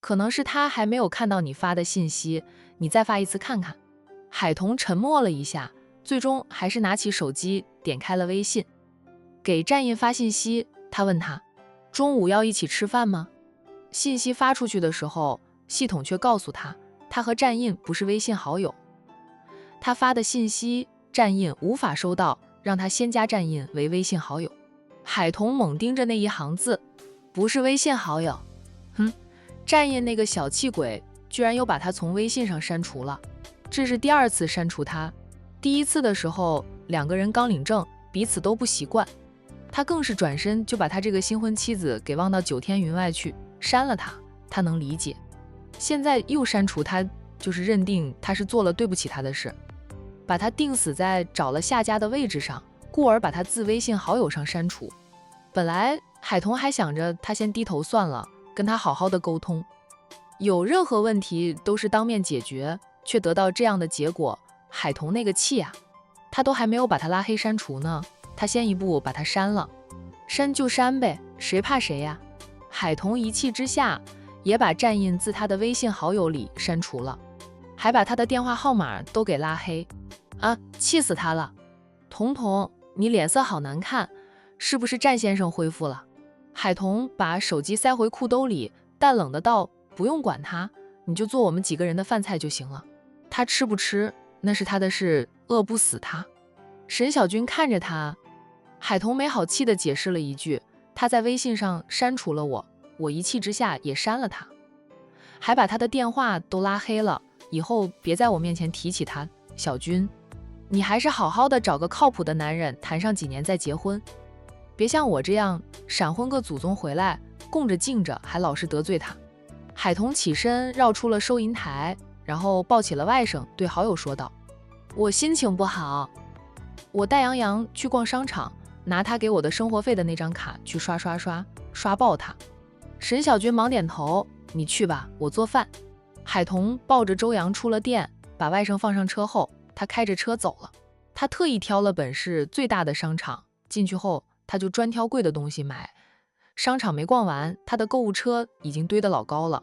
可能是他还没有看到你发的信息，你再发一次看看。海童沉默了一下，最终还是拿起手机点开了微信，给战印发信息。他问他，中午要一起吃饭吗？信息发出去的时候，系统却告诉他，他和战印不是微信好友。他发的信息，战印无法收到，让他先加战印为微信好友。海童猛盯着那一行字，不是微信好友。战印那个小气鬼，居然又把他从微信上删除了。这是第2次删除他，第1次的时候，2个人刚领证，彼此都不习惯，他更是转身就把他这个新婚妻子给忘到9天云外去，删了他，他能理解。现在又删除他，就是认定他是做了对不起他的事，把他定死在找了下家的位置上，故而把他自微信好友上删除。本来海童还想着他先低头算了，跟他好好的沟通，有任何问题都是当面解决，却得到这样的结果，海童那个气啊，他都还没有把他拉黑删除呢，他先一步把他删了。删就删呗，谁怕谁呀？海童一气之下，也把战印自他的微信好友里删除了，还把他的电话号码都给拉黑啊，气死他了。童童，你脸色好难看，是不是战先生恢复了？海童把手机塞回裤兜里，淡冷的道，不用管他，你就做我们几个人的饭菜就行了，他吃不吃那是他的事，饿不死他。沈小军看着他，海童没好气地解释了一句，他在微信上删除了我，我一气之下也删了他，还把他的电话都拉黑了，以后别在我面前提起他。小军，你还是好好的找个靠谱的男人，谈上几年再结婚，别像我这样闪婚个祖宗回来，供着敬着还老是得罪他。海童起身绕出了收银台，然后抱起了外甥，对好友说道，我心情不好，我带杨洋去逛商场，拿他给我的生活费的那张卡去刷爆他。沈小军忙点头，你去吧，我做饭。海童抱着周洋出了店，把外甥放上车后，他开着车走了。他特意挑了本市最大的商场，进去后他就专挑贵的东西买。商场没逛完，他的购物车已经堆得老高了。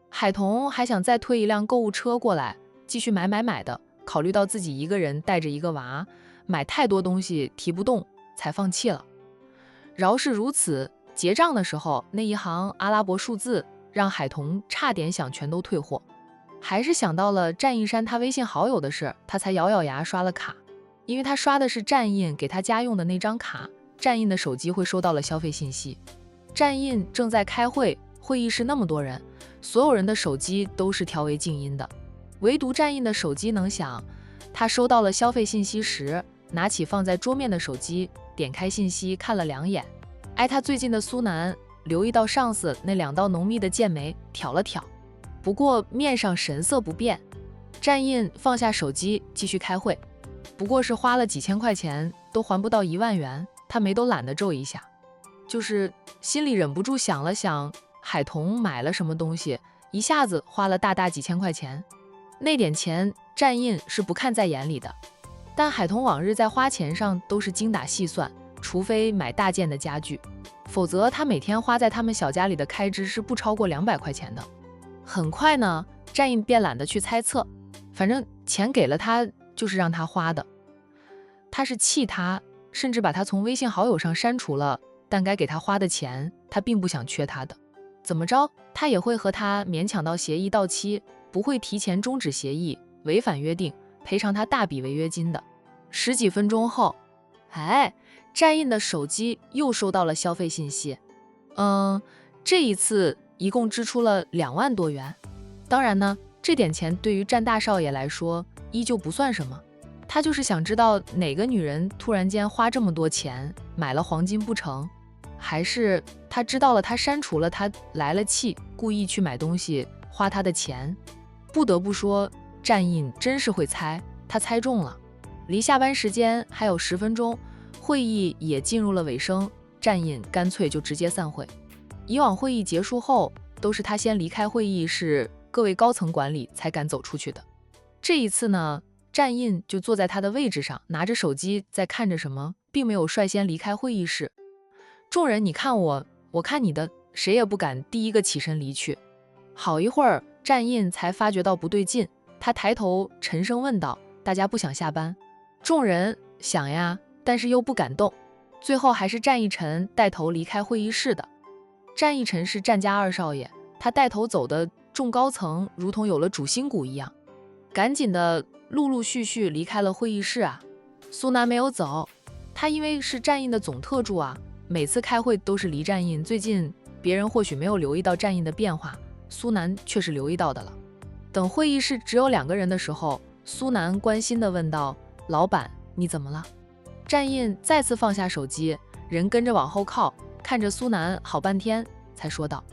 海童还想再推一辆购物车过来，继续买的，考虑到自己一个人带着一个娃，买太多东西提不动，才放弃了。饶是如此，结账的时候那一行阿拉伯数字让海童差点想全都退货，还是想到了战印删他微信好友的事，他才咬咬牙刷了卡。因为他刷的是战印给他家用的那张卡，战印的手机会收到了消费信息。战印正在开会，会议室那么多人，所有人的手机都是调为静音的，唯独战印的手机能响。他收到了消费信息时，拿起放在桌面的手机，点开信息看了2眼，挨他最近的苏南留意到上司那2道浓密的剑眉，挑了挑，不过面上神色不变。战印放下手机继续开会，不过是花了几千块钱，都还不到1万元，他眉都懒得皱一下，就是心里忍不住想了想，海童买了什么东西，一下子花了大几千块钱，那点钱战印是不看在眼里的。但海童往日在花钱上都是精打细算，除非买大件的家具，否则他每天花在他们小家里的开支是不超过200块钱的。很快呢，战印便懒得去猜测，反正钱给了他就是让他花的。他是气他，甚至把他从微信好友上删除了，但该给他花的钱他并不想缺他的，怎么着他也会和他勉强到协议到期，不会提前终止协议，违反约定赔偿他大笔违约金的。10几分钟后，战印的手机又收到了消费信息，这一次一共支出了2万多元。当然呢，这点钱对于战大少爷来说依旧不算什么，他就是想知道哪个女人突然间花这么多钱买了黄金不成，还是他知道了他删除了他来了气，故意去买东西花他的钱。不得不说，战印真是会猜，他猜中了。离下班时间还有10分钟，会议也进入了尾声，战印干脆就直接散会。以往会议结束后都是他先离开会议室，各位高层管理才敢走出去的。这一次呢，战印就坐在他的位置上，拿着手机在看着什么，并没有率先离开会议室。众人你看我，我看你的，谁也不敢第一个起身离去。好一会儿，战印才发觉到不对劲，他抬头沉声问道：“大家不想下班？”众人想呀，但是又不敢动。最后还是战一晨带头离开会议室的。战一晨是战家二少爷，他带头走的众高层如同有了主心骨一样，赶紧的陆陆续续离开了会议室啊。苏南没有走，他因为是战印的总特助啊，每次开会都是离战印。最近别人或许没有留意到战印的变化，苏南却是留意到的了。等会议室只有2个人的时候，苏南关心地问道：“老板，你怎么了？”战印再次放下手机，人跟着往后靠，看着苏南好半天，才说道：“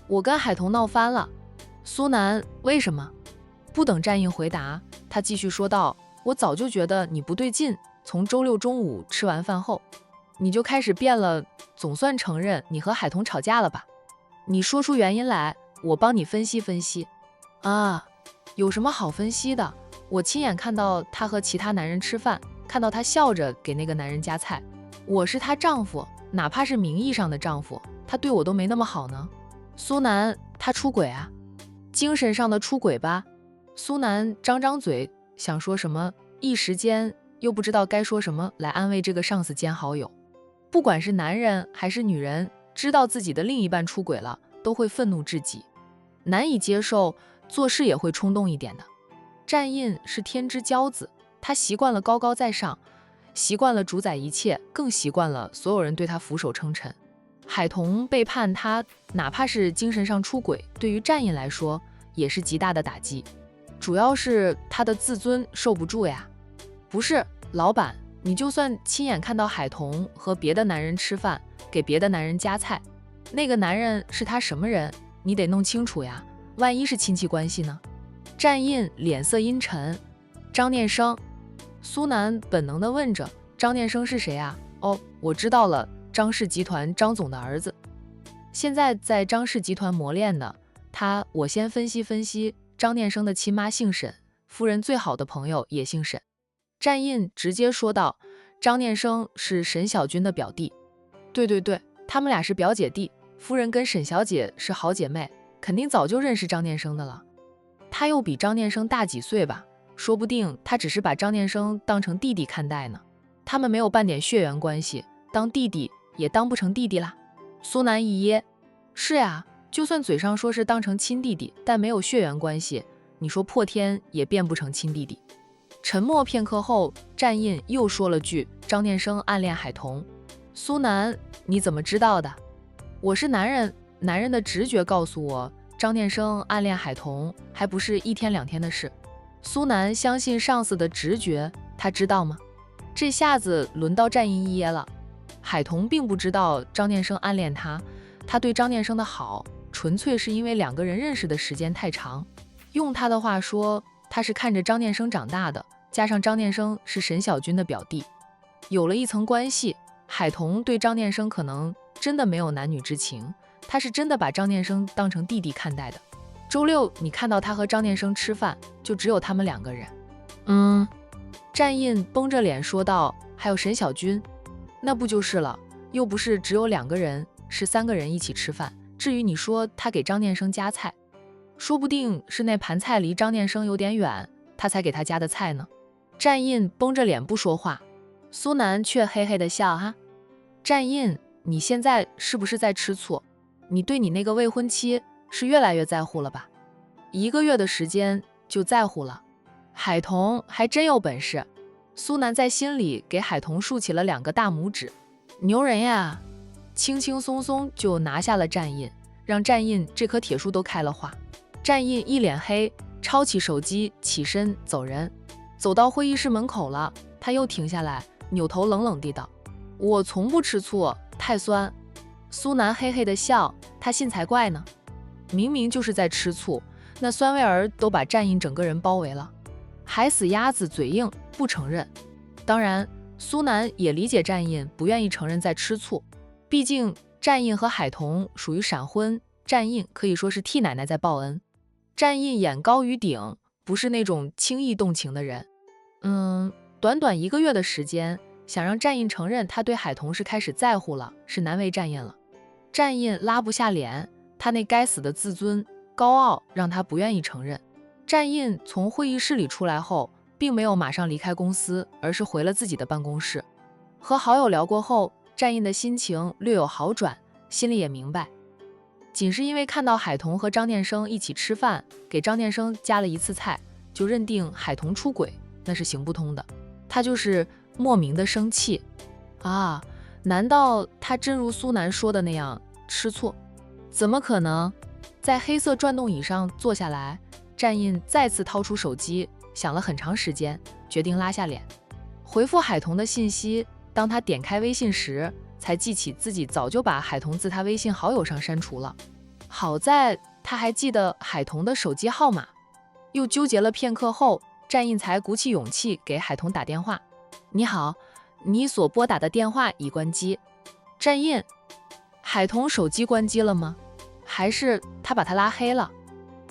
我跟海童闹翻了。”苏南：“为什么？”不等战印回答，他继续说道：“我早就觉得你不对劲，从周六中午吃完饭后，你就开始变了，总算承认你和海童吵架了吧？你说出原因来，我帮你分析分析。”啊，有什么好分析的？我亲眼看到他和其他男人吃饭，看到他笑着给那个男人夹菜。我是她丈夫，哪怕是名义上的丈夫，他对我都没那么好呢。苏南：“他出轨啊？精神上的出轨吧？”苏南张张嘴想说什么，一时间又不知道该说什么来安慰这个上司兼好友。不管是男人还是女人，知道自己的另一半出轨了，都会愤怒至极，难以接受，做事也会冲动一点的。战印是天之骄子，他习惯了高高在上，习惯了主宰一切，更习惯了所有人对他俯首称臣。海童背叛他，哪怕是精神上出轨，对于战印来说也是极大的打击，主要是他的自尊受不住呀。不是，老板，你就算亲眼看到海童和别的男人吃饭，给别的男人夹菜，那个男人是他什么人，你得弄清楚呀，万一是亲戚关系呢？战印脸色阴沉。张念生。苏南本能地问着：“张念生是谁啊？”哦，我知道了，张氏集团张总的儿子，现在在张氏集团磨练呢。我先分析分析，张念生的亲妈姓沈，夫人最好的朋友也姓沈。战印直接说道：“张念生是沈小军的表弟。”对对对，他们俩是表姐弟，夫人跟沈小姐是好姐妹，肯定早就认识张念生的了。他又比张念生大几岁吧，说不定他只是把张念生当成弟弟看待呢。他们没有半点血缘关系，当弟弟也当不成弟弟啦。苏南一噎：“是呀，就算嘴上说是当成亲弟弟，但没有血缘关系，你说破天也变不成亲弟弟。”沉默片刻后，战印又说了句：“张念生暗恋海童。”苏南：“你怎么知道的？”“我是男人，男人的直觉告诉我，张念生暗恋海童还不是1天2天的事。”苏南相信上司的直觉，他知道吗？这下子轮到战印一噎了。海童并不知道张念生暗恋他，他对张念生的好，纯粹是因为2个人认识的时间太长。用他的话说，他是看着张念生长大的，加上张念生是沈小军的表弟，有了一层关系。海童对张念生可能真的没有男女之情，他是真的把张念生当成弟弟看待的。周六你看到他和张念生吃饭，就只有他们2个人。战印绷着脸说道：“还有沈小军，那不就是了？又不是只有2个人，是3个人一起吃饭。至于你说他给张念生夹菜，说不定是那盘菜离张念生有点远，他才给他夹的菜呢。”战印绷着脸不说话，苏南却嘿嘿的笑哈。战印，你现在是不是在吃醋？你对你那个未婚妻是越来越在乎了吧？1个月的时间就在乎了。海童还真有本事。苏南在心里给海童竖起了2个大拇指，牛人呀！轻轻松松就拿下了战印，让战印这棵铁树都开了花。战印一脸黑，抄起手机起身走人。走到会议室门口了，他又停下来，扭头冷冷地道：“我从不吃醋，太酸。”苏南嘿嘿的笑，他信才怪呢，明明就是在吃醋，那酸味儿都把战印整个人包围了。还死鸭子嘴硬，不承认。当然，苏南也理解战印不愿意承认在吃醋，毕竟战印和海童属于闪婚，战印可以说是替奶奶在报恩。战印眼高于顶，不是那种轻易动情的人。短短1个月的时间，想让战印承认他对海童是开始在乎了，是难为战印了。战印拉不下脸，他那该死的自尊高傲让他不愿意承认。战印从会议室里出来后，并没有马上离开公司，而是回了自己的办公室。和好友聊过后，战印的心情略有好转，心里也明白，仅是因为看到海童和张念生一起吃饭，给张念生加了一次菜，就认定海童出轨，那是行不通的。他就是莫名的生气啊！难道他真如苏南说的那样吃醋？怎么可能？在黑色转动椅上坐下来，战印再次掏出手机，想了很长时间，决定拉下脸回复海童的信息。当他点开微信时，才记起自己早就把海童自他微信好友上删除了。好在他还记得海童的手机号码。又纠结了片刻后，战印才鼓起勇气给海童打电话。你好，你所拨打的电话已关机。战印，海童手机关机了吗？还是他把他拉黑了？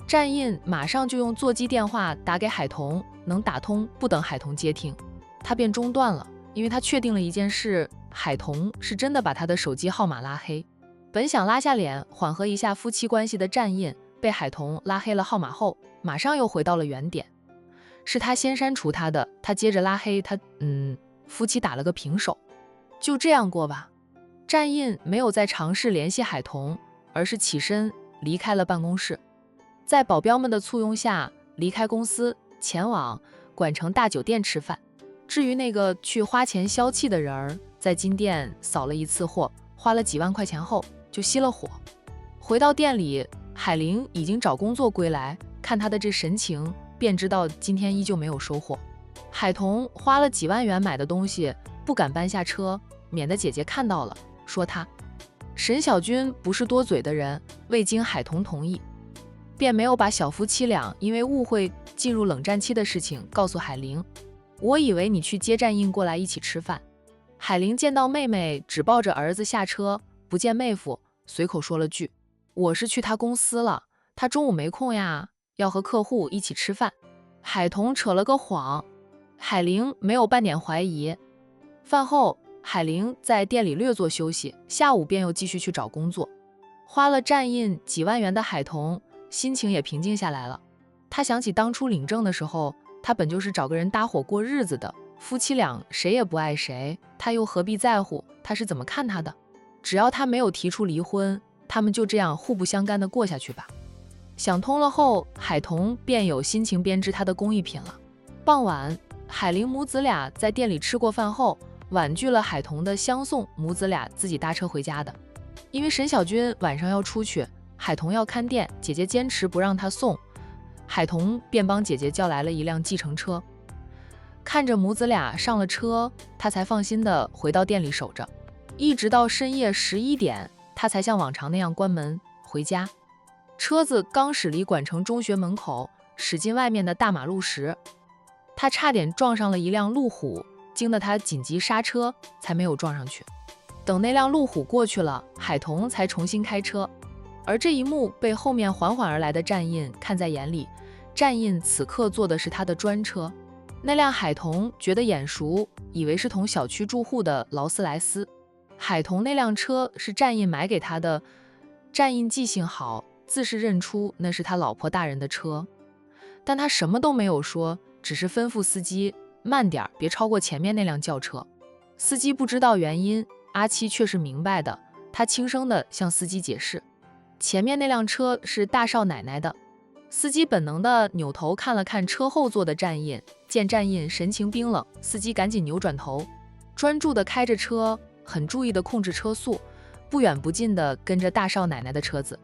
战印马上就用座机电话打给海童，能打通，不等海童接听，他便中断了，因为他确定了一件事，海童是真的把他的手机号码拉黑。本想拉下脸缓和一下夫妻关系的战印，被海童拉黑了号码后，马上又回到了原点。是他先删除他的，他接着拉黑他，夫妻打了个平手，就这样过吧。战印没有再尝试联系海童，而是起身离开了办公室，在保镖们的簇拥下离开公司，前往管城大酒店吃饭。至于那个去花钱消气的人儿，在金店扫了一次货，花了几万块钱后就熄了火。回到店里，海玲已经找工作归来，看他的这神情，便知道今天依旧没有收获。海童花了几万元买的东西，不敢搬下车，免得姐姐看到了，说他。沈小军不是多嘴的人，未经海童同意，便没有把小夫妻俩因为误会进入冷战期的事情告诉海玲。我以为你去接战印过来一起吃饭。海玲见到妹妹只抱着儿子下车，不见妹夫，随口说了句：我是去他公司了，他中午没空呀，要和客户一起吃饭。海童扯了个谎，海玲没有半点怀疑。饭后，海玲在店里略作休息，下午便又继续去找工作。花了战印几万元的海童心情也平静下来了。他想起当初领证的时候，他本就是找个人搭伙过日子的，夫妻俩谁也不爱谁，他又何必在乎他是怎么看他的？只要他没有提出离婚，他们就这样互不相干的过下去吧。想通了后，海童便有心情编织他的工艺品了。傍晚，海玲母子俩在店里吃过饭后，婉拒了海童的相送，母子俩自己搭车回家的。因为沈小军晚上要出去，海童要看店，姐姐坚持不让他送，海童便帮姐姐叫来了一辆计程车。看着母子俩上了车，他才放心的回到店里守着，一直到深夜11点，他才像往常那样关门回家。车子刚驶离管城中学门口，驶进外面的大马路时，他差点撞上了一辆路虎，惊得他紧急刹车，才没有撞上去。等那辆路虎过去了，海童才重新开车。而这一幕被后面缓缓而来的战印看在眼里，战印此刻坐的是他的专车。那辆海童觉得眼熟，以为是同小区住户的劳斯莱斯。海童那辆车是战印买给他的，战印记性好，自是认出那是他老婆大人的车，但他什么都没有说，只是吩咐司机慢点，别超过前面那辆轿车。司机不知道原因，阿七却是明白的，他轻声地向司机解释，前面那辆车是大少奶奶的。司机本能地扭头看了看车后座的战印，见战印神情冰冷，司机赶紧扭转头，专注地开着车，很注意地控制车速，不远不近地跟着大少奶奶的车子。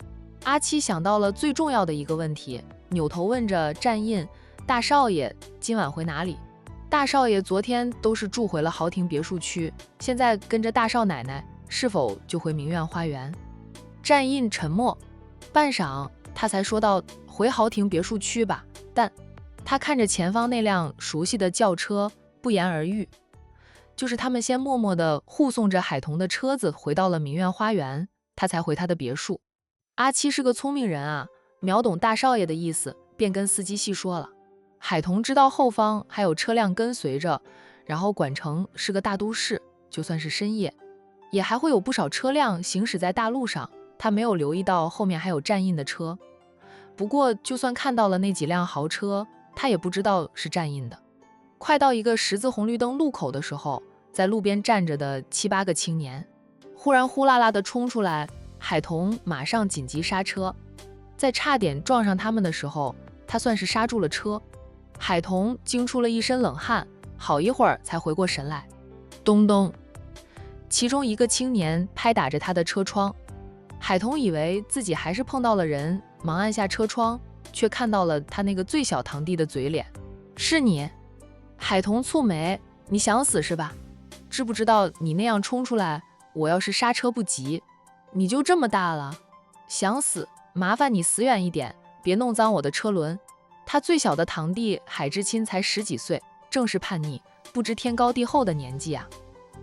阿七想到了最重要的一个问题，扭头问着战印，大少爷今晚回哪里？大少爷昨天都是住回了豪庭别墅区，现在跟着大少奶奶，是否就回明苑花园？战印沉默，半晌他才说道，回豪庭别墅区吧。但他看着前方那辆熟悉的轿车，不言而喻。就是他们先默默地护送着海童的车子回到了明苑花园，他才回他的别墅。阿七是个聪明人啊，秒懂大少爷的意思，便跟司机细说了。海童知道后方还有车辆跟随着，然后管城是个大都市，就算是深夜，也还会有不少车辆行驶在大路上，他没有留意到后面还有战印的车。不过就算看到了那几辆豪车，他也不知道是站印的。快到一个十字红绿灯路口的时候，在路边站着的7、8个青年忽然呼啦啦地冲出来，海童马上紧急刹车，在差点撞上他们的时候，他算是刹住了车。海童惊出了一身冷汗，好一会儿才回过神来。咚咚，其中一个青年拍打着他的车窗。海童以为自己还是碰到了人，忙按下车窗，却看到了他那个最小堂弟的嘴脸。是你？海童蹙眉，你想死是吧？知不知道你那样冲出来，我要是刹车不及，你就这么大了。想死，麻烦你死远一点，别弄脏我的车轮。他最小的堂弟海之钦才10几岁，正是叛逆不知天高地厚的年纪啊。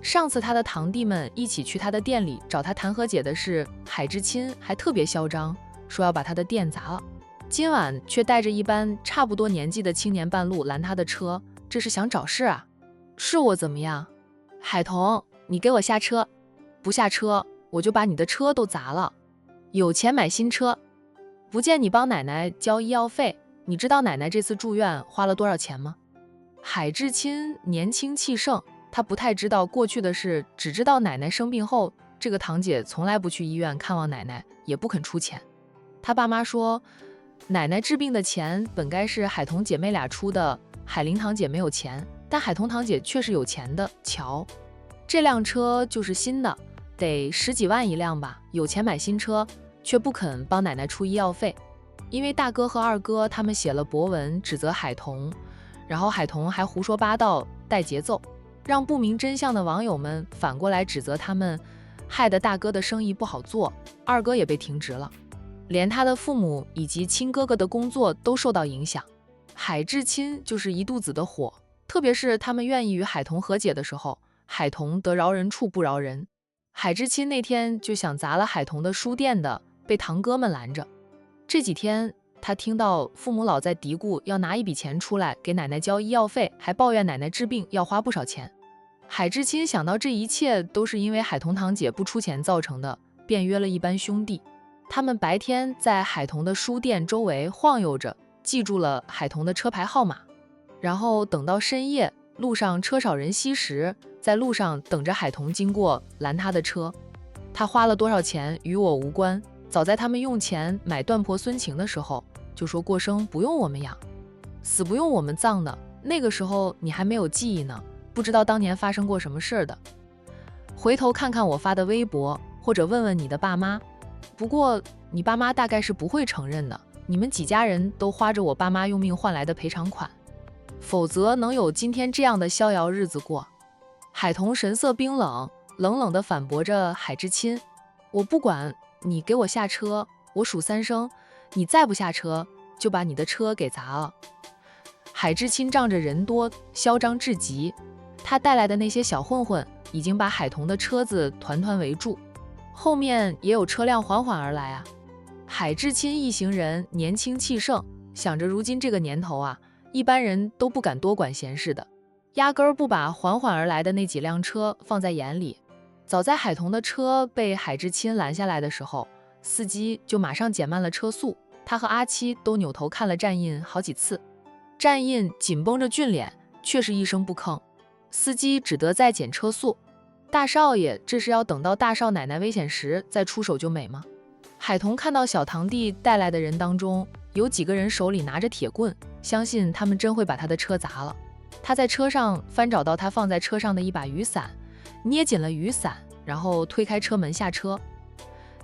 上次他的堂弟们一起去他的店里找他谈和解的事，海之钦还特别嚣张，说要把他的店砸了。今晚却带着一班差不多年纪的青年半路拦他的车，这是想找事啊？是我怎么样？海童，你给我下车！不下车，我就把你的车都砸了。有钱买新车，不见你帮奶奶交医药费，你知道奶奶这次住院花了多少钱吗？海之钦年轻气盛，他不太知道过去的事，只知道奶奶生病后，这个堂姐从来不去医院看望奶奶，也不肯出钱。他爸妈说，奶奶治病的钱本该是海童姐妹俩出的，海玲堂姐没有钱，但海童堂姐却是有钱的。瞧，这辆车就是新的，得10几万一辆吧，有钱买新车，却不肯帮奶奶出医药费。因为大哥和二哥他们写了博文指责海童，然后海童还胡说八道带节奏，让不明真相的网友们反过来指责他们，害得大哥的生意不好做，二哥也被停职了，连他的父母以及亲哥哥的工作都受到影响。海之钦就是一肚子的火，特别是他们愿意与海童和解的时候，海童得饶人处不饶人。海之钦那天就想砸了海童的书店的，被堂哥们拦着。这几天他听到父母老在嘀咕要拿一笔钱出来给奶奶交医药费，还抱怨奶奶治病要花不少钱。海之钦想到这一切都是因为海童堂姐不出钱造成的，便约了一班兄弟，他们白天在海童的书店周围晃悠着，记住了海童的车牌号码，然后等到深夜路上车少人稀时，在路上等着海童经过拦他的车。他花了多少钱与我无关，早在他们用钱买断婆孙情的时候，就说过生不用我们养，死不用我们葬的。那个时候你还没有记忆呢，不知道当年发生过什么事的。回头看看我发的微博，或者问问你的爸妈。不过你爸妈大概是不会承认的，你们几家人都花着我爸妈用命换来的赔偿款，否则能有今天这样的逍遥日子过。海童神色冰冷，冷冷地反驳着海之钦，我不管，你给我下车，我数3声，你再不下车，就把你的车给砸了。海之钦仗着人多，嚣张至极，他带来的那些小混混已经把海童的车子团团围住，后面也有车辆缓缓而来啊。海之钦一行人年轻气盛，想着如今这个年头啊，一般人都不敢多管闲事的，压根儿不把缓缓而来的那几辆车放在眼里。早在海童的车被海之钦拦下来的时候，司机就马上减慢了车速，他和阿七都扭头看了站印好几次。站印紧绷着俊脸，却是一声不吭，司机只得再减车速。大少爷这是要等到大少奶奶危险时再出手就美吗？海童看到小堂弟带来的人当中有几个人手里拿着铁棍，相信他们真会把他的车砸了。他在车上翻找到他放在车上的一把雨伞，捏紧了雨伞，然后推开车门下车。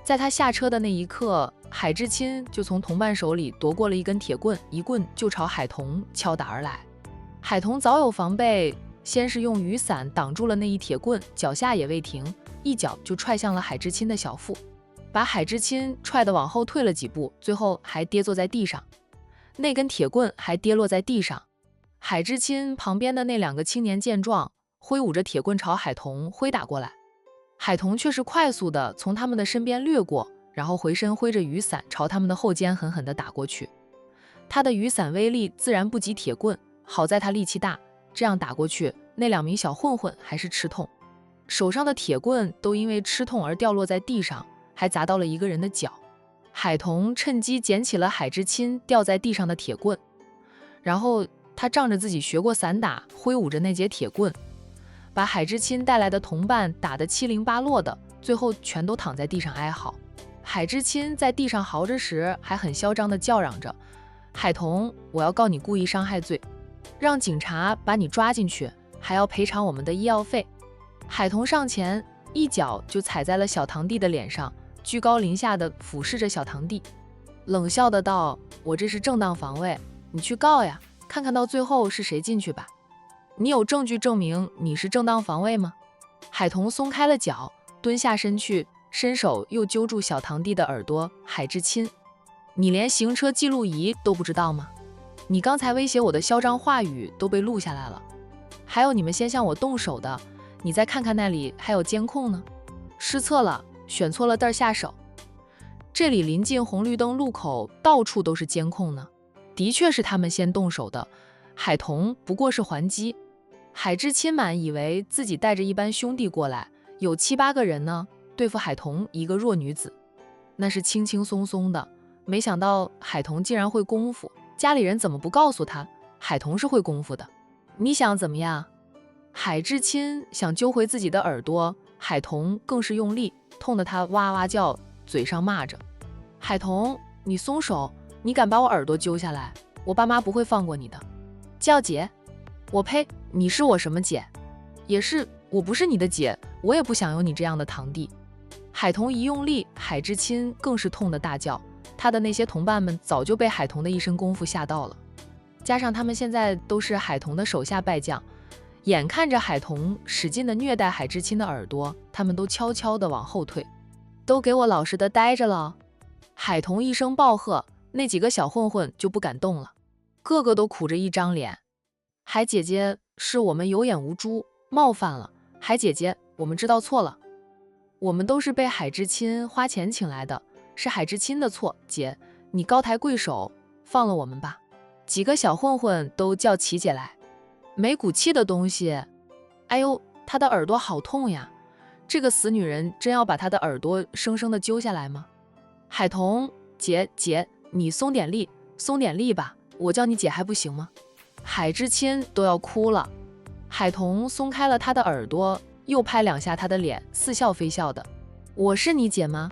在他下车的那一刻，海之钦就从同伴手里夺过了一根铁棍，一棍就朝海童敲打而来。海童早有防备，先是用雨伞挡住了那一铁棍，脚下也未停，一脚就踹向了海之钦的小腹，把海之钦踹得往后退了几步，最后还跌坐在地上。那根铁棍还跌落在地上。海之钦旁边的那2个青年见状，挥舞着铁棍朝海童挥打过来。海童却是快速的从他们的身边掠过，然后回身挥着雨伞朝他们的后肩狠狠地打过去。他的雨伞威力自然不及铁棍，好在他力气大，这样打过去，那2名小混混还是吃痛，手上的铁棍都因为吃痛而掉落在地上，还砸到了一个人的脚。海童趁机捡起了海之亲掉在地上的铁棍，然后他仗着自己学过散打，挥舞着那节铁棍，把海之亲带来的同伴打得七零八落的，最后全都躺在地上哀嚎。海之亲在地上嚎着时，还很嚣张地叫嚷着：“海童，我要告你故意伤害罪，让警察把你抓进去，还要赔偿我们的医药费。”海童上前，一脚就踩在了小堂弟的脸上，居高临下地俯视着小堂弟，冷笑的道：“我这是正当防卫，你去告呀，看看到最后是谁进去吧。你有证据证明你是正当防卫吗？”海童松开了脚，蹲下身去，伸手又揪住小堂弟的耳朵。海之亲，你连行车记录仪都不知道吗？你刚才威胁我的嚣张话语都被录下来了，还有你们先向我动手的，你再看看那里还有监控呢。失策了，选错了地儿下手。这里临近红绿灯路口，到处都是监控呢，的确是他们先动手的，海童不过是还击。海之亲满以为自己带着一班兄弟过来，有7、8个人呢，对付海童一个弱女子，那是轻轻松松的。没想到海童竟然会功夫，家里人怎么不告诉他海童是会功夫的？你想怎么样？海之亲想揪回自己的耳朵，海童更是用力，痛得他哇哇叫，嘴上骂着：“海童，你松手！你敢把我耳朵揪下来，我爸妈不会放过你的。”叫姐？我呸！你是我什么姐？也是，我不是你的姐，我也不想有你这样的堂弟。海童一用力，海之亲更是痛得大叫。他的那些同伴们早就被海童的一身功夫吓到了，加上他们现在都是海童的手下败将，眼看着海童使劲的虐待海之亲的耳朵，他们都悄悄地往后退。都给我老实的待着了！海童一声暴喝，那几个小混混就不敢动了，个个都苦着一张脸。海姐姐，是我们有眼无珠，冒犯了。海姐姐，我们知道错了，我们都是被海之亲花钱请来的，是海之亲的错，姐，你高抬贵手，放了我们吧。几个小混混都叫起姐来。没骨气的东西！哎呦，她的耳朵好痛呀！这个死女人真要把她的耳朵生生的揪下来吗？海童，姐，你松点力，松点力吧，我叫你姐还不行吗？海之亲都要哭了。海童松开了她的耳朵，又拍2下她的脸，似笑非笑的：“我是你姐吗？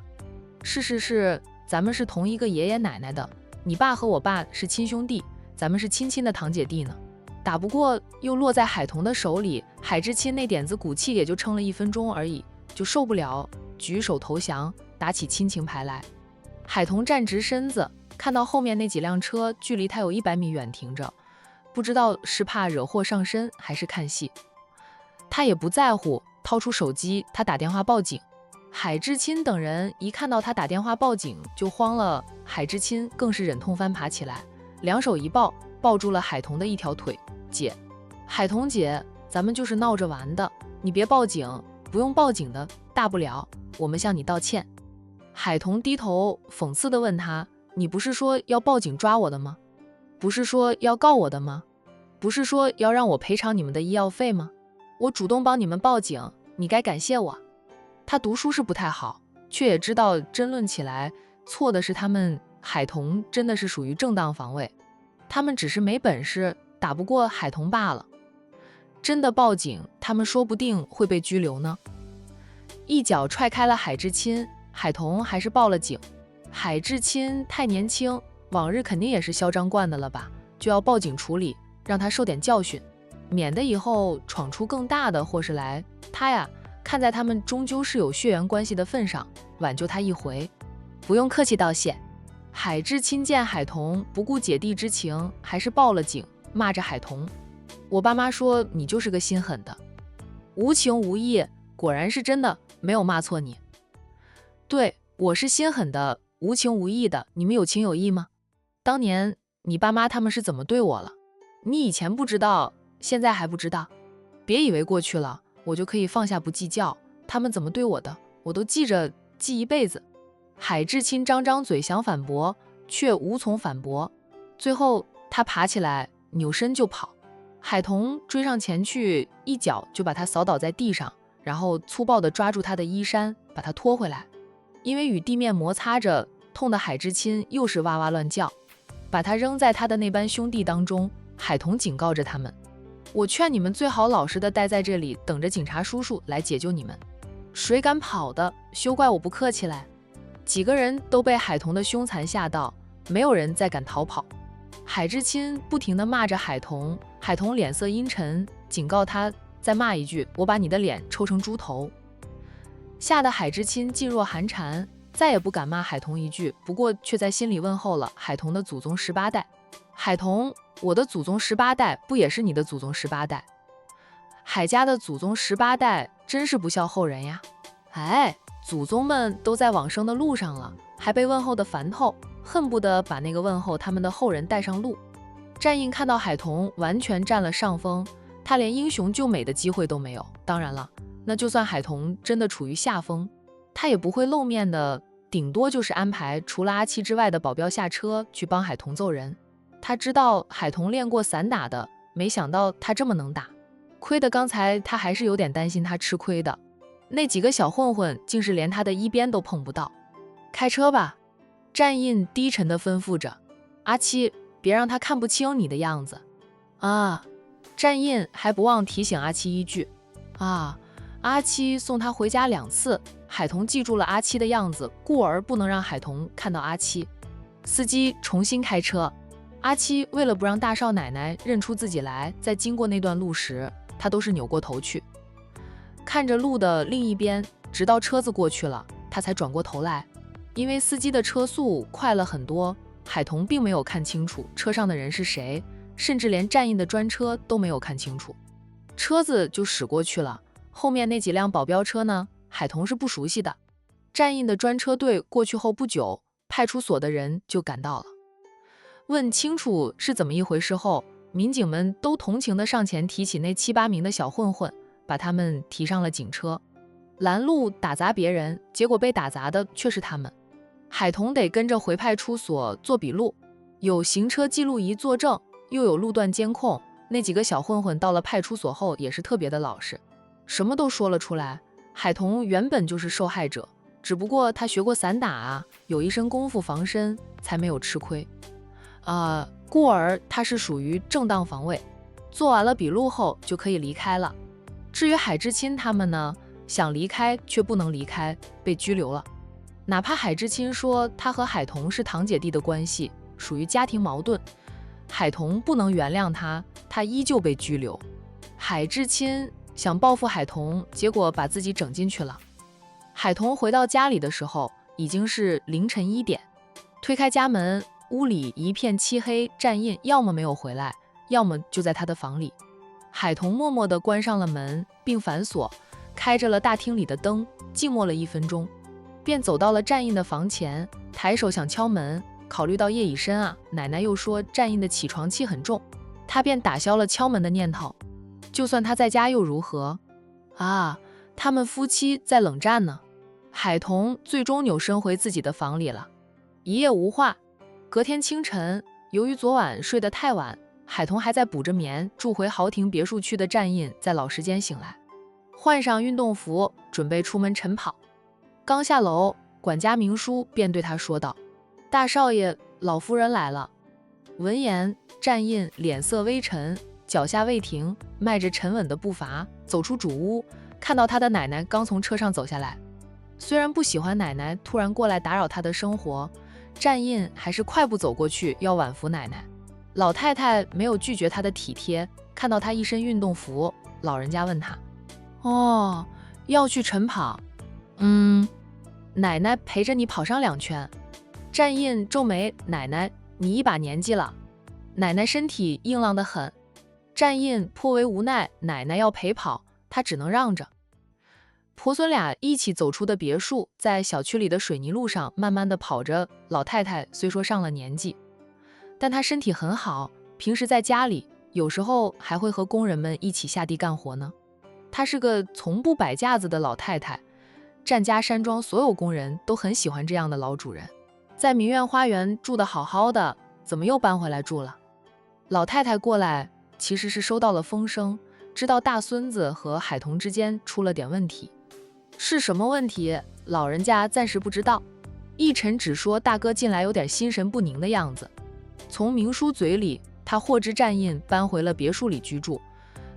是，咱们是同一个爷爷奶奶的，你爸和我爸是亲兄弟，咱们是亲亲的堂姐弟呢。”打不过又落在海童的手里，海之亲那点子骨气也就撑了1分钟而已，就受不了，举手投降，打起亲情牌来。海童站直身子，看到后面那几辆车距离他有100米远停着，不知道是怕惹祸上身还是看戏，他也不在乎，掏出手机，他打电话报警。海之亲等人一看到他打电话报警就慌了，海之亲更是忍痛翻爬起来，两手一抱，抱住了海童的一条腿。姐，海童姐，咱们就是闹着玩的，你别报警，不用报警的，大不了我们向你道歉。海童低头讽刺地问他：“你不是说要报警抓我的吗？不是说要告我的吗？不是说要让我赔偿你们的医药费吗？我主动帮你们报警，你该感谢我。”他读书是不太好，却也知道争论起来错的是他们。海童真的是属于正当防卫，他们只是没本事，打不过海童罢了。真的报警，他们说不定会被拘留呢。一脚踹开了海之亲，海童还是报了警。海之亲太年轻，往日肯定也是嚣张惯的了吧，就要报警处理，让他受点教训，免得以后闯出更大的祸事来。他呀，看在他们终究是有血缘关系的份上，挽救他一回。不用客气道谢。海之亲见海童不顾姐弟之情，还是报了警，骂着海童：“我爸妈说你就是个心狠的，无情无义，果然是真的，没有骂错你。对，我是心狠的，无情无义的，你们有情有义吗？当年你爸妈他们是怎么对我了？你以前不知道，现在还不知道？别以为过去了，我就可以放下不计较，他们怎么对我的，我都记着，记一辈子。”海之亲张张嘴想反驳，却无从反驳，最后他爬起来，扭身就跑。海童追上前去，一脚就把他扫倒在地上，然后粗暴地抓住他的衣衫，把他拖回来。因为与地面摩擦着，痛得海之亲又是哇哇乱叫，把他扔在他的那班兄弟当中。海童警告着他们：我劝你们最好老实的待在这里，等着警察叔叔来解救你们。谁敢跑的，休怪我不客气来。几个人都被海童的凶残吓到，没有人再敢逃跑。海之亲不停地骂着海童，海童脸色阴沉，警告他再骂一句，我把你的脸抽成猪头。吓得海之亲噤若寒蝉，再也不敢骂海童一句，不过却在心里问候了海童的祖宗18代。海童，我的祖宗18代不也是你的祖宗18代？海家的祖宗18代真是不孝后人呀！哎，祖宗们都在往生的路上了，还被问候的烦透，恨不得把那个问候他们的后人带上路。战印看到海童完全占了上风，他连英雄救美的机会都没有。当然了，那就算海童真的处于下风，他也不会露面的，顶多就是安排除了阿七之外的保镖下车去帮海童揍人。他知道海童练过散打的，没想到他这么能打，亏得刚才他还是有点担心他吃亏的。那几个小混混竟是连他的衣边都碰不到。开车吧，战印低沉地吩咐着。阿七，别让他看不清你的样子啊！战印还不忘提醒阿七一句啊。阿七送他回家2次，海童记住了阿七的样子，故而不能让海童看到阿七。司机重新开车。阿七为了不让大少奶奶认出自己来，在经过那段路时，他都是扭过头去，看着路的另一边，直到车子过去了，他才转过头来。因为司机的车速快了很多，海童并没有看清楚车上的人是谁，甚至连战印的专车都没有看清楚。车子就驶过去了，后面那几辆保镖车呢，海童是不熟悉的。战印的专车队过去后不久，派出所的人就赶到了。问清楚是怎么一回事后，民警们都同情地上前提起那7、8名的小混混，把他们提上了警车。拦路打砸别人，结果被打砸的却是他们。海童得跟着回派出所做笔录，有行车记录仪作证，又有路段监控。那几个小混混到了派出所后也是特别的老实，什么都说了出来。海童原本就是受害者，只不过他学过散打啊，有一身功夫防身，才没有吃亏。故而他是属于正当防卫。做完了笔录后就可以离开了。至于海之亲他们呢，想离开却不能离开，被拘留了。哪怕海之亲说他和海童是堂姐弟的关系，属于家庭矛盾，海童不能原谅他，他依旧被拘留。海之亲想报复海童，结果把自己整进去了。海童回到家里的时候已经是凌晨1点，推开家门，屋里一片漆黑，战印要么没有回来，要么就在他的房里。海童默默地关上了门并反锁，开着了大厅里的灯，静默了1分钟，便走到了战印的房前，抬手想敲门，考虑到夜已深啊，奶奶又说战印的起床气很重，他便打消了敲门的念头。就算他在家又如何啊？他们夫妻在冷战呢。海童最终扭身回自己的房里了，一夜无话。隔天清晨，由于昨晚睡得太晚，海童还在补着眠，住回豪庭别墅区的战印在老时间醒来，换上运动服，准备出门晨跑。刚下楼，管家明叔便对他说道：大少爷，老夫人来了。闻言，战印脸色微沉，脚下未停，迈着沉稳的步伐走出主屋，看到他的奶奶刚从车上走下来。虽然不喜欢奶奶突然过来打扰他的生活，战印还是快步走过去要挽扶奶奶。老太太没有拒绝他的体贴，看到他一身运动服，老人家问他：哦，要去晨跑？奶奶陪着你跑上2圈。战印皱眉：奶奶，你一把年纪了。奶奶身体硬朗得很。战印颇为无奈，奶奶要陪跑，他只能让着。婆孙俩一起走出的别墅，在小区里的水泥路上慢慢地跑着。老太太虽说上了年纪，但她身体很好，平时在家里有时候还会和工人们一起下地干活呢。她是个从不摆架子的老太太，战家山庄所有工人都很喜欢这样的老主人。在明苑花园住得好好的，怎么又搬回来住了？老太太过来其实是收到了风声，知道大孙子和海童之间出了点问题。是什么问题，老人家暂时不知道。奕晨只说大哥近来有点心神不宁的样子。从明叔嘴里，他获知战印搬回了别墅里居住，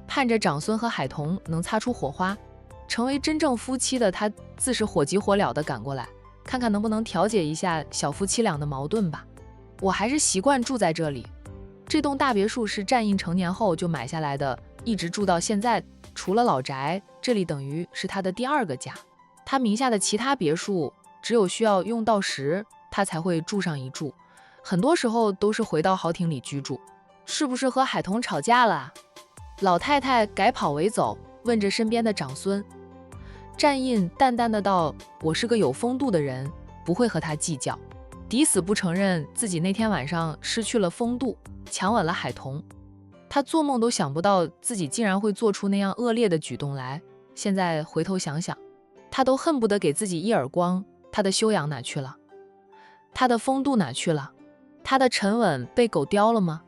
盼着长孙和海童能擦出火花，成为真正夫妻的他自是火急火燎地赶过来，看看能不能调解一下小夫妻俩的矛盾吧。我还是习惯住在这里。这栋大别墅是战印成年后就买下来的，一直住到现在，除了老宅，这里等于是他的第二个家。他名下的其他别墅，只有需要用到时，他才会住上一住，很多时候都是回到豪庭里居住。是不是和海童吵架了？老太太改跑为走，问着身边的长孙。战印淡淡的道：我是个有风度的人，不会和他计较。抵死不承认自己那天晚上失去了风度，强吻了海童。他做梦都想不到自己竟然会做出那样恶劣的举动来，现在回头想想，他都恨不得给自己一耳光。他的修养哪去了？他的风度哪去了？他的沉稳被狗叼了吗？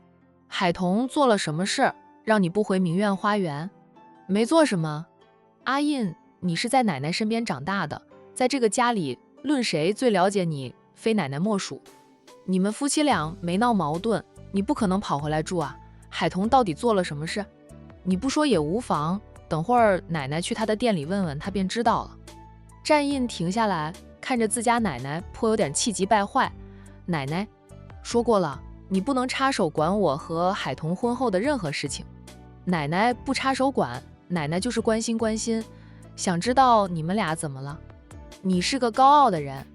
海童做了什么事让你不回明苑花园？没做什么。阿印，你是在奶奶身边长大的，在这个家里，论谁最了解你，非奶奶莫属。你们夫妻俩没闹矛盾，你不可能跑回来住啊。海童到底做了什么事？你不说也无妨，等会儿奶奶去他的店里问问，他便知道了。战印停下来，看着自家奶奶，颇有点气急败坏。奶奶说过了，你不能插手管我和海童婚后的任何事情。奶奶不插手管，奶奶就是关心关心，想知道你们俩怎么了。你是个高傲的人，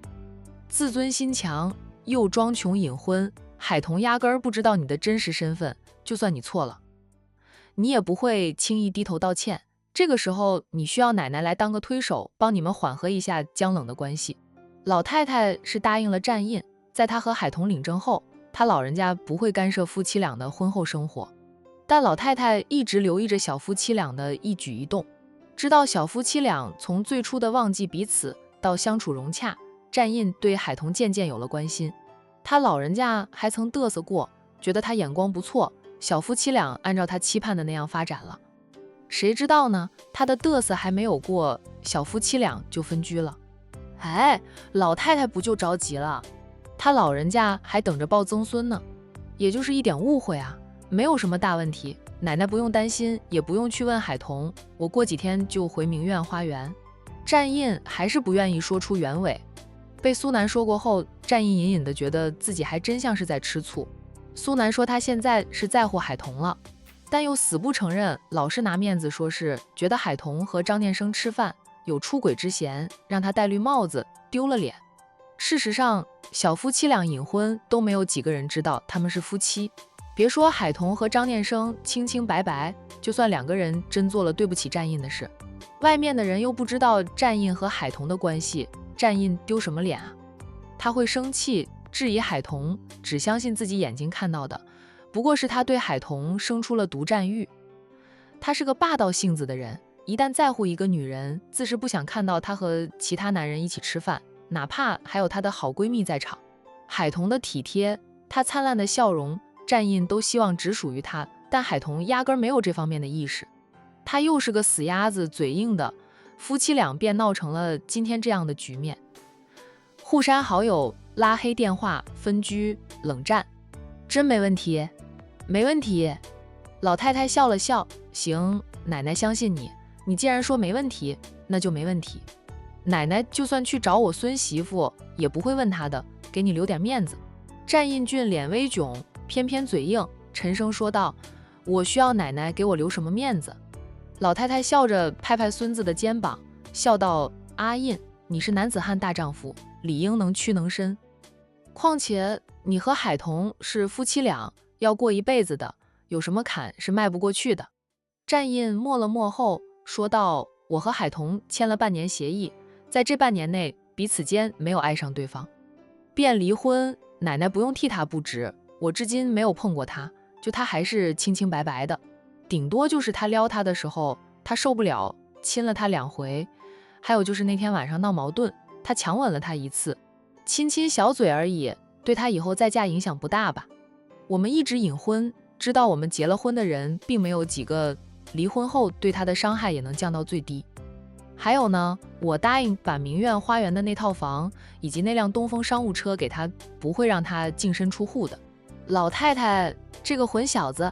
自尊心强，又装穷隐婚，海童压根儿不知道你的真实身份，就算你错了，你也不会轻易低头道歉。这个时候你需要奶奶来当个推手，帮你们缓和一下僵冷的关系。老太太是答应了战印，在她和海童领证后，她老人家不会干涉夫妻俩的婚后生活，但老太太一直留意着小夫妻俩的一举一动，知道小夫妻俩从最初的忘记彼此到相处融洽，战印对海童渐渐有了关心。他老人家还曾嘚瑟过，觉得他眼光不错，小夫妻俩按照他期盼的那样发展了。谁知道呢？他的嘚瑟还没有过，小夫妻俩就分居了。哎，老太太不就着急了？他老人家还等着抱曾孙呢，也就是一点误会啊，没有什么大问题，奶奶不用担心，也不用去问海童，我过几天就回明苑花园。战印还是不愿意说出原委，被苏南说过后，战印隐隐的觉得自己还真像是在吃醋。苏南说他现在是在乎海童了，但又死不承认，老是拿面子说是觉得海童和张念生吃饭有出轨之嫌，让他戴绿帽子，丢了脸。事实上，小夫妻俩隐婚都没有几个人知道他们是夫妻，别说海童和张念生清清白白，就算两个人真做了对不起战印的事，外面的人又不知道战印和海童的关系，战印丢什么脸啊？他会生气，质疑海童，只相信自己眼睛看到的，不过是他对海童生出了独占欲。他是个霸道性子的人，一旦在乎一个女人，自是不想看到她和其他男人一起吃饭，哪怕还有她的好闺蜜在场。海童的体贴，她灿烂的笑容，战印都希望只属于她，但海童压根没有这方面的意识。他又是个死鸭子，嘴硬的，夫妻俩便闹成了今天这样的局面。互删好友，拉黑电话，分居，冷战，真没问题？没问题。老太太笑了笑，行，奶奶相信你，你既然说没问题，那就没问题。奶奶就算去找我孙媳妇，也不会问她的，给你留点面子。战印俊脸微窘，偏偏嘴硬，沉声说道：我需要奶奶给我留什么面子？老太太笑着拍拍孙子的肩膀，笑道：阿印，你是男子汉大丈夫，理应能屈能伸。况且你和海童是夫妻俩，要过一辈子的，有什么坎是迈不过去的。战印默了默后说道：我和海童签了半年协议，在这半年内彼此间没有爱上对方，便离婚。奶奶不用替他不值，我至今没有碰过他，就他还是清清白白的，顶多就是他撩他的时候，他受不了，亲了他2回，还有就是那天晚上闹矛盾，他强吻了他1次，亲亲小嘴而已，对他以后再嫁影响不大吧。我们一直隐婚，知道我们结了婚的人并没有几个，离婚后对他的伤害也能降到最低。还有呢，我答应把明苑花园的那套房以及那辆东风商务车给他，不会让他净身出户的。老太太这个混小子